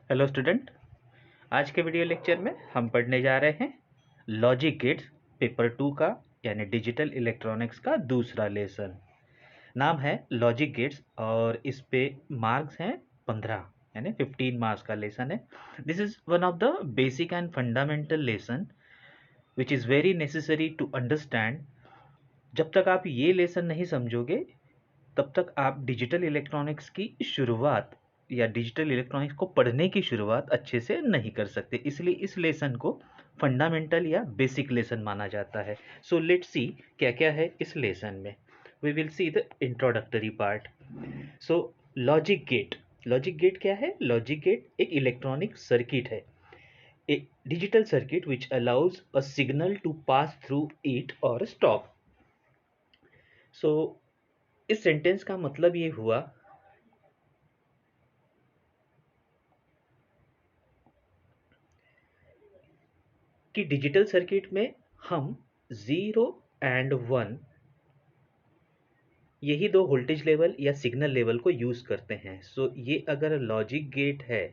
Hello student. आज के video lecture में हम पढ़ने जा रहे हैं लॉजिक गेट्स पेपर 2 का यानी डिजिटल इलेक्ट्रॉनिक्स का दूसरा लेसन। नाम है लॉजिक गेट्स और इस पे मार्क्स हैं 15 यानी 15 मार्क्स का लेसन है। This is one of the basic and fundamental lesson which is very necessary to understand. जब तक आप ये लेसन नहीं समझोगे तब तक आप डिजिटल इलेक्ट्रॉनिक्स की शुरुआत या डिजिटल इलेक्ट्रॉनिक्स को पढ़ने की शुरुआत अच्छे से नहीं कर सकते। इसलिए इस लेसन को फंडामेंटल या बेसिक लेसन माना जाता है। सो लेट्स सी क्या क्या है इस लेसन में। We will see the introductory part. So logic gate क्या है? लॉजिक गेट एक इलेक्ट्रॉनिक सर्किट है, एक digital circuit which allows a signal to pass through it और स्टॉप। सो इस सेंटेंस का मतलब ये हुआ कि डिजिटल सर्किट में हम 0 एंड 1 यही दो वोल्टेज लेवल या सिग्नल लेवल को यूज करते हैं। सो ये अगर लॉजिक गेट है,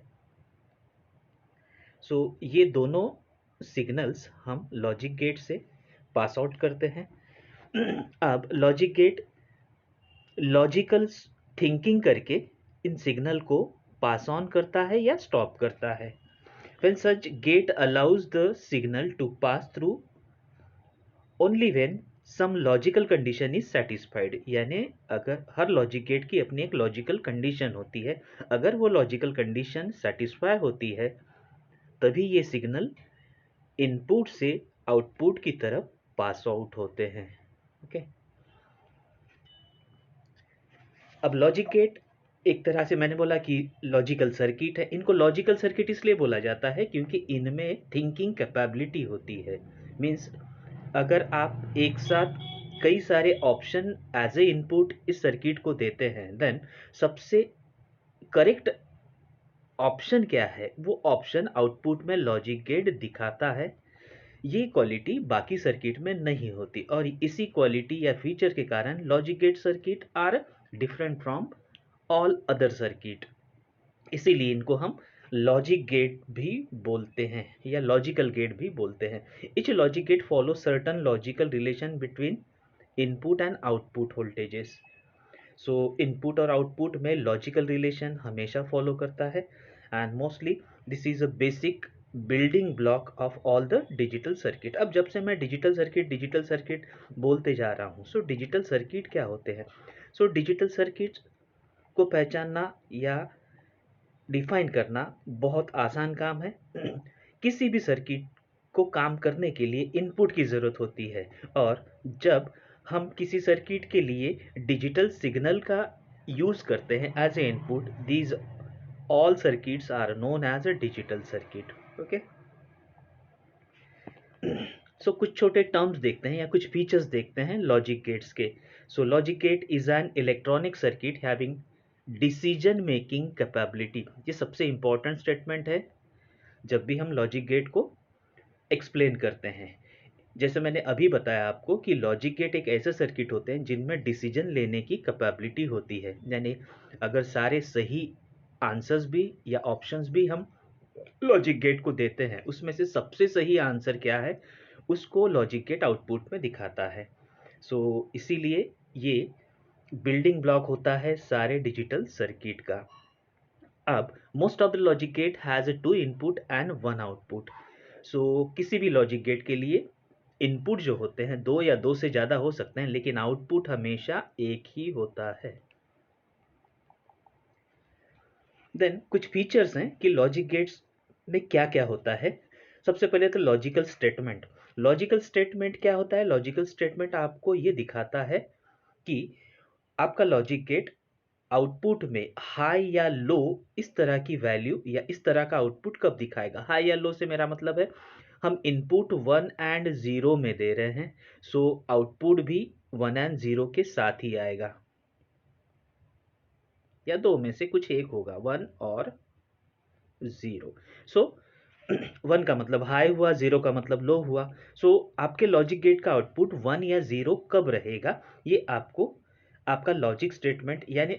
सो ये दोनों सिग्नल्स हम लॉजिक गेट से पास आउट करते हैं। अब लॉजिक गेट लॉजिकल थिंकिंग करके इन सिग्नल को पास ऑन करता है या स्टॉप करता है। When such gate allows the signal to pass through only when some logical condition is satisfied, यानी अगर हर लॉजिक गेट की अपनी एक लॉजिकल कंडीशन होती है, अगर वो लॉजिकल कंडीशन सेटिस्फाई होती है तभी ये सिग्नल इनपुट से आउटपुट की तरफ पास आउट होते हैं। ओके। अब लॉजिक गेट एक तरह से मैंने बोला कि लॉजिकल सर्किट है। इनको लॉजिकल सर्किट इसलिए बोला जाता है क्योंकि इनमें थिंकिंग कैपेबिलिटी होती है। मीन्स अगर आप एक साथ कई सारे ऑप्शन एज ए इनपुट इस सर्किट को देते हैं, देन सबसे करेक्ट ऑप्शन क्या है वो ऑप्शन आउटपुट में लॉजिक गेट दिखाता है। ये क्वालिटी बाकी सर्किट में नहीं होती और इसी क्वालिटी या फीचर के कारण logic gate circuit are different from all other circuit. इसीलिए इनको हम लॉजिक गेट भी बोलते हैं या लॉजिकल गेट भी बोलते हैं। Each logic gate follow certain logical relation between input and output voltages. So input और आउटपुट में लॉजिकल रिलेशन हमेशा फॉलो करता है and mostly this is a basic building block of all the digital circuit. अब जब से मैं digital circuit बोलते जा रहा हूँ, सो डिजिटल सर्किट क्या होते हैं? सो डिजिटल सर्किट को पहचानना या डिफाइन करना बहुत आसान काम है। किसी भी सर्किट को काम करने के लिए इनपुट की ज़रूरत होती है और जब हम किसी सर्किट के लिए डिजिटल सिग्नल का यूज़ करते हैं as a input, these all circuits are known as a digital circuit. Okay. So कुछ छोटे टर्म्स देखते हैं या कुछ फीचर्स देखते हैं लॉजिक गेट्स के। So logic gate is an electronic circuit having decision making capability. ये सबसे इंपॉर्टेंट स्टेटमेंट है जब भी हम लॉजिक गेट को एक्सप्लेन करते हैं। जैसे मैंने अभी बताया आपको कि लॉजिक गेट एक ऐसे सर्किट होते हैं जिनमें डिसीजन लेने की कैपेबिलिटी होती है, यानी अगर सारे सही आंसर्स भी या ऑप्शंस भी हम लॉजिक गेट को देते हैं, उसमें से सबसे सही आंसर क्या है उसको लॉजिक गेट आउटपुट में दिखाता है। सो इसीलिए ये बिल्डिंग ब्लॉक होता है सारे डिजिटल सर्किट का। अब most of the logic gate has a 2 input and 1 output. So किसी भी लॉजिक गेट के लिए इनपुट जो होते हैं 2 या 2 से ज़्यादा हो सकते हैं, लेकिन आउटपुट हमेशा एक ही होता है। देन कुछ फीचर्स हैं कि लॉजिक गेट्स में क्या क्या होता है। सबसे पहले तो लॉजिकल स्टेटमेंट। लॉजिकल स्टेटमेंट क्या होता है? लॉजिकल स्टेटमेंट आपको ये दिखाता है कि आपका लॉजिक गेट आउटपुट में हाई या लो इस तरह की वैल्यू या इस तरह का आउटपुट कब दिखाएगा। हाई या लो से मेरा मतलब है हम इनपुट 1 एंड 0 में दे रहे हैं, सो आउटपुट भी 1 एंड 0 के साथ ही आएगा या दो में से कुछ एक होगा, 1 और 0। सो 1 का मतलब हाई हुआ, 0 का मतलब लो हुआ। सो आपके लॉजिक गेट का आउटपुट 1 या 0 कब रहेगा, ये आपको आपका लॉजिक स्टेटमेंट यानी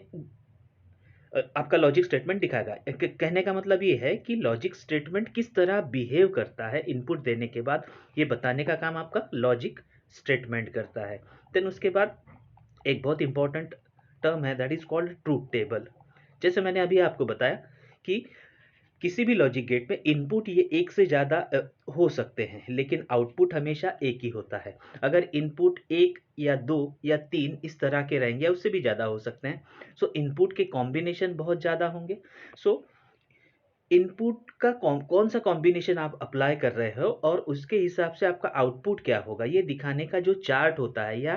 आपका लॉजिक स्टेटमेंट दिखाएगा। कहने का मतलब ये है कि लॉजिक स्टेटमेंट किस तरह बिहेव करता है इनपुट देने के बाद, ये बताने का काम आपका लॉजिक स्टेटमेंट करता है। देन उसके बाद एक बहुत इंपॉर्टेंट टर्म है, that is called truth table. जैसे मैंने अभी आपको बताया कि किसी भी लॉजिक गेट में इनपुट ये एक से ज़्यादा हो सकते हैं, लेकिन आउटपुट हमेशा एक ही होता है। अगर इनपुट एक या दो या तीन इस तरह के रहेंगे, या उससे भी ज़्यादा हो सकते हैं, सो इनपुट के कॉम्बिनेशन बहुत ज़्यादा होंगे। सो इनपुट का कौन सा कॉम्बिनेशन आप अप्लाई कर रहे हो और उसके हिसाब से आपका आउटपुट क्या होगा, ये दिखाने का जो चार्ट होता है या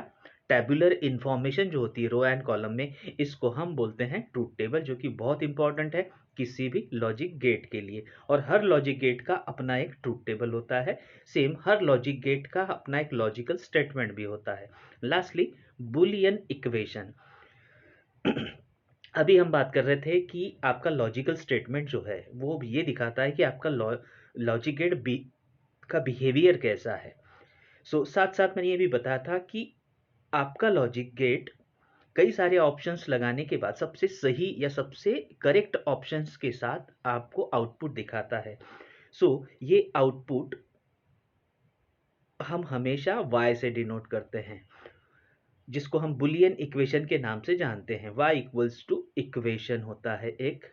टेबुलर इंफॉर्मेशन जो होती है रो एंड कॉलम में, इसको हम बोलते हैं ट्रूथ टेबल, जो कि बहुत इंपॉर्टेंट है किसी भी लॉजिक गेट के लिए। और हर लॉजिक गेट का अपना एक ट्रूथ टेबल होता है। सेम हर लॉजिक गेट का अपना एक लॉजिकल स्टेटमेंट भी होता है। Lastly, Boolean equation. अभी हम बात कर रहे थे कि आपका लॉजिकल स्टेटमेंट जो है वो ये दिखाता है कि आपका लॉजिक गेट का बिहेवियर कैसा है। साथ साथ मैंने ये भी बताया था कि आपका लॉजिक गेट कई सारे ऑप्शंस लगाने के बाद सबसे सही या सबसे करेक्ट ऑप्शंस के साथ आपको आउटपुट दिखाता है। ये आउटपुट हम हमेशा y से डिनोट करते हैं, जिसको हम बुलियन इक्वेशन के नाम से जानते हैं। y इक्वल्स टू इक्वेशन होता है एक।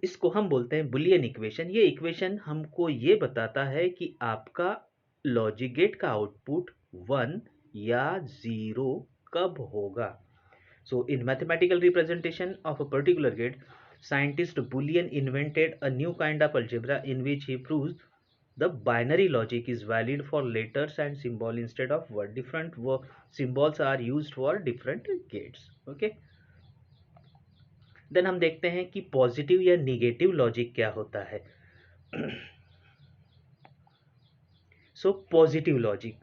इसको हम बोलते हैं बुलियन इक्वेशन। ये इक्वेशन हमको ये बताता है कि आपका लॉजिक गेट का आउटपुट 1 या 0 कब होगा। In mathematical representation of a particular gate, scientist Boolean invented a new kind of algebra in which he proves the binary logic is valid for letters and symbol instead of word. Different symbols are used for different gates. Okay. Then हम देखते हैं कि positive या negative logic क्या होता है। Positive logic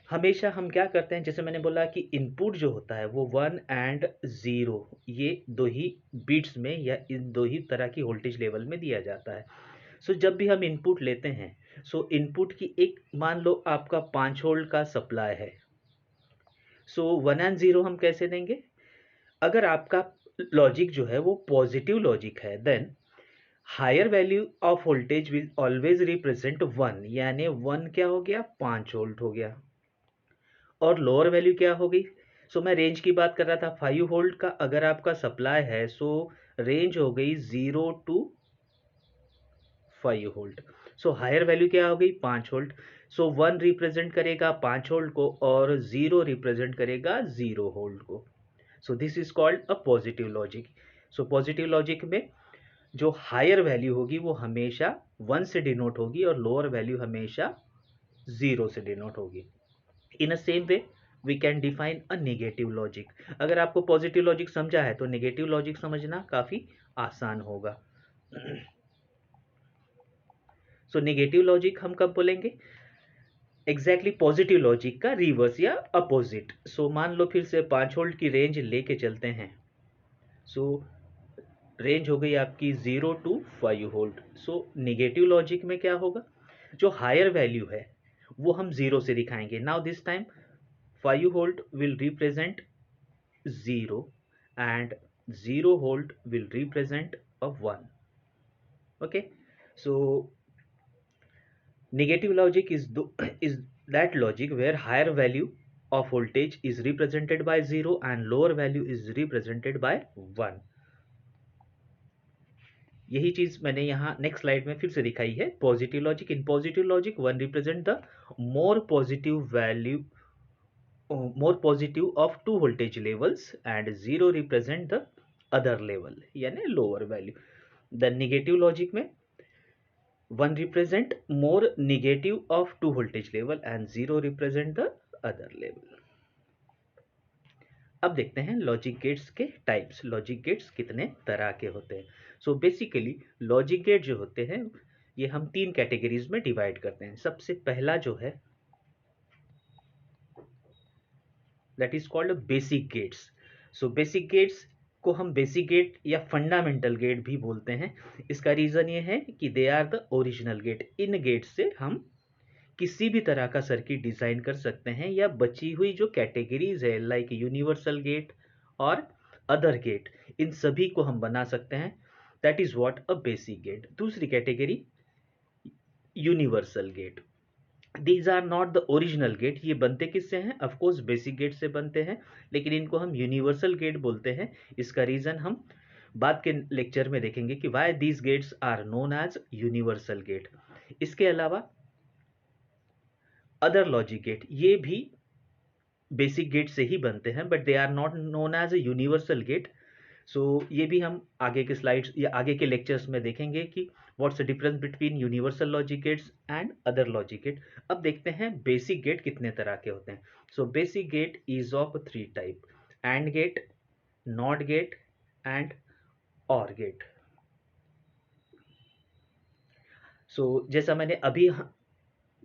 हमेशा हम क्या करते हैं, जैसे मैंने बोला कि इनपुट जो होता है वो 1 एंड 0, ये दो ही बिट्स में या इन दो ही तरह की वोल्टेज लेवल में दिया जाता है। जब भी हम इनपुट लेते हैं, इनपुट की एक, मान लो आपका 5 वोल्ट का सप्लाई है, 1 एंड 0 हम कैसे देंगे। अगर आपका लॉजिक जो है वो पॉजिटिव लॉजिक है, then higher value of voltage will always represent 1, यानी 1 क्या हो गया, 5 वोल्ट हो गया। और लोअर वैल्यू क्या हो गई, मैं रेंज की बात कर रहा था, 5 वोल्ट का अगर आपका सप्लाई है, रेंज हो गई 0 टू 5 वोल्ट। हायर वैल्यू क्या हो गई, 5 वोल्ट। 1 रिप्रेजेंट करेगा 5 वोल्ट को और 0 रिप्रेजेंट करेगा 0 वोल्ट को। This is called a positive logic. Positive logic में जो हायर वैल्यू होगी वो हमेशा 1 से डिनोट होगी और लोअर वैल्यू हमेशा 0 से डिनोट होगी। In a same way we can define a negative logic. अगर आपको पॉजिटिव लॉजिक समझा है तो नेगेटिव लॉजिक समझना काफी आसान होगा। नेगेटिव लॉजिक हम कब बोलेंगे, एग्जैक्टली पॉजिटिव लॉजिक का रिवर्स या अपोजिट। मान लो फिर से 5 वोल्ट की रेंज लेके चलते हैं। रेंज हो गई आपकी 0 टू 5 वोल्ट। नेगेटिव लॉजिक में क्या होगा, जो हायर वैल्यू है वो हम 0 से दिखाएंगे। Now this time 5 volt will represent 0 and 0 volt will represent a 1. Okay, so negative logic is that logic where higher value of voltage is represented by 0 and lower value is represented by 1. यही चीज मैंने यहाँ next slide में फिर से दिखाई है। Positive logic, in positive logic 1 represent the more positive value, more positive of 2 voltage levels and 0 represent the other level यानी lower value. The negative logic में 1 represent more negative of 2 voltage level and 0 represent the other level. अब देखते हैं logic gates के types. Logic gates कितने तरह के होते हैं। बेसिकली लॉजिक गेट जो होते हैं ये हम 3 कैटेगरीज में डिवाइड करते हैं। सबसे पहला जो है that is called basic gates. Basic gates को हम बेसिक गेट या फंडामेंटल गेट भी बोलते हैं। इसका रीजन ये है कि they are the original gate. इन गेट से हम किसी भी तरह का सर्किट डिजाइन कर सकते हैं, या बची हुई जो कैटेगरीज है लाइक यूनिवर्सल गेट और अदर गेट, इन सभी को हम बना सकते हैं। That is what a basic gate. दूसरी category universal gate. These are not the original gate. ये बनते किससे हैं? ऑफकोर्स बेसिक गेट से बनते हैं, लेकिन इनको हम यूनिवर्सल गेट बोलते हैं। इसका रीजन हम बाद के लेक्चर में देखेंगे कि why these gates are known as universal gate. इसके अलावा अदर लॉजिक गेट, ये भी बेसिक गेट से ही बनते हैं, but they are not known as a universal gate. So ये भी हम आगे के स्लाइड्स या आगे के लेक्चर्स में देखेंगे कि what's the difference between universal logic gates and other logic gate. अब देखते हैं बेसिक गेट कितने तरह के होते हैं। So basic gate is of 3 type: AND gate, NOT gate and OR gate. So जैसा मैंने अभी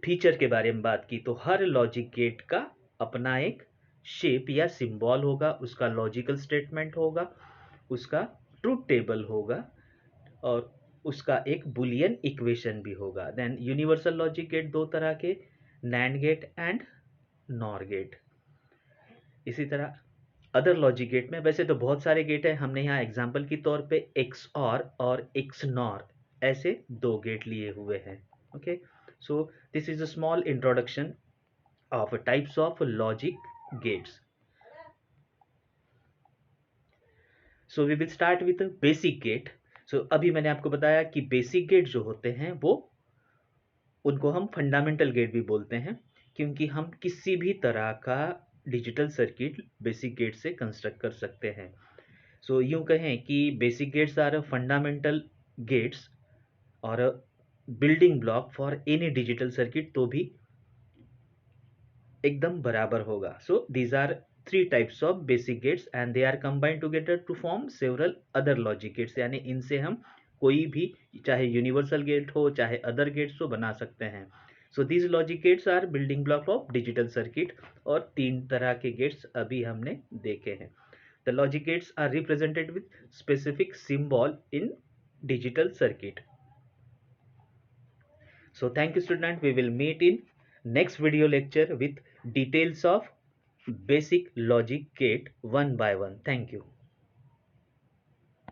फीचर के बारे में बात की, तो हर लॉजिक गेट का अपना एक शेप या सिंबल होगा, उसका लॉजिकल स्टेटमेंट होगा, उसका ट्रूथ टेबल होगा और उसका एक बुलियन इक्वेशन भी होगा। देन यूनिवर्सल लॉजिक गेट दो तरह के, NAND gate and NOR gate. इसी तरह अदर लॉजिक गेट में वैसे तो बहुत सारे गेट है, हमने यहाँ एग्जांपल के तौर पे एक्स और एक्स नॉर ऐसे दो गेट लिए हुए हैं। Okay, so this is a small introduction of types of logic gates. So we will start with the basic gate. So अभी मैंने आपको बताया कि बेसिक गेट जो होते हैं वो उनको हम फंडामेंटल गेट भी बोलते हैं, क्योंकि हम किसी भी तरह का डिजिटल सर्किट बेसिक गेट से कंस्ट्रक्ट कर सकते हैं। सो यूं कहें कि basic gates are fundamental gates और building block for any digital circuit, तो भी एकदम बराबर होगा। So these are 3 types of basic gates and they are combined together to form several other logic gates. यानी इनसे हम कोई भी, चाहे यूनिवर्सल गेट हो चाहे अदर गेट्स हो, बना सकते हैं। So these logic gates are building block of digital circuit, और 3 तरह के गेट्स अभी हमने देखे हैं। The logic gates are represented with specific symbol in digital circuit. So thank you student, we will meet in next video lecture with details of basic logic gate one by one. Thank you.